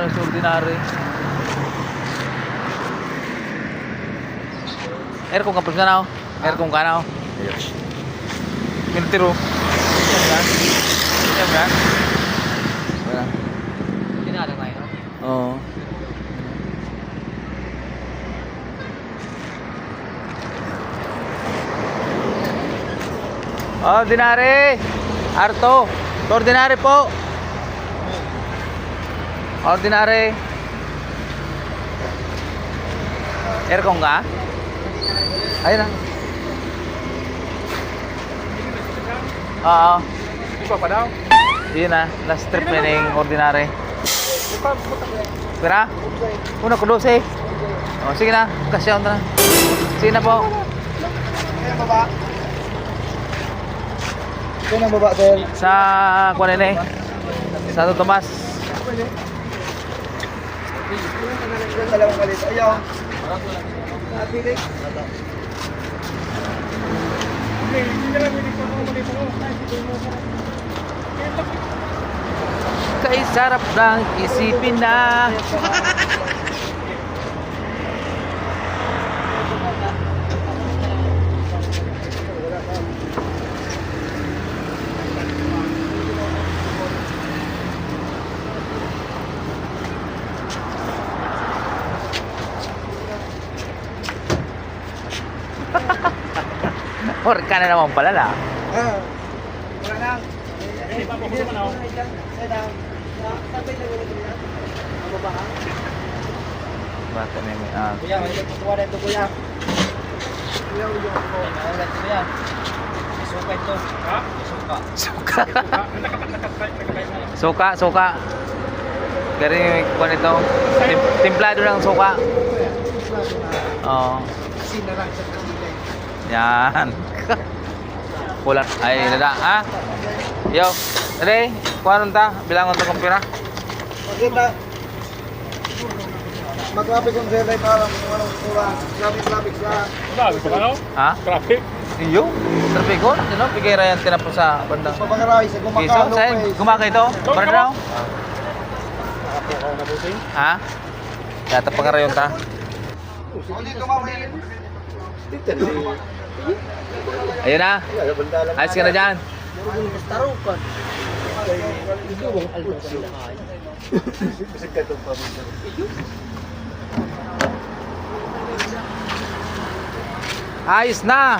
na sa ordinary. Aircon kapag na ako. Aircon ka na ako. Militiro. Yan ba? Wala. Kinalang tayo. Oo. Ordinary! Arto! Ordinary po! Ordinary! Aircon ka? Ayun na. Oo. Ikaw pa daw? Yun na. Last trip na yung ordinary. Pira? Una ko 12. O, sige na. Kasyaw na. Sige na po. Kaya baba? Ito nang baba, sir. Sa Kuanene. Sa Tomas. Dalawang malit. Ayaw. Napili. Kay sarap lang isipin na. Orka na naman pala na. Wala na. Hindi pa po ko naman ako. Bata na yung Kuya, may tutuwa na ito, kuya. Kuya, ulo ako. Ulat, kuya. Isuka ito. Ha? Isuka. Suka, suka. Gari ko nito. Timplado ng suka. Oo. Kasi na lang sa kanila. Yan. Pulat. Ay, nada. Ha? Yo. Dali. Kuha ta. Bilangon ta kong pira. Maganda. Maglabi kong zelay para anong kurang. Labig sa... Labi pa ano? Ha? Traffic. Iyo. Trapiko. Ano? Bigay rayan tinapo sa banda. Papangaray sa Kiso. gumakalo. Saan? Gumakay ito? Para daw? Ako na po sing. Ha? Yata pangarayon ta. Hindi ka mamili. Ayun na. Ayos ka na dyan. Tarukan. Ayos na.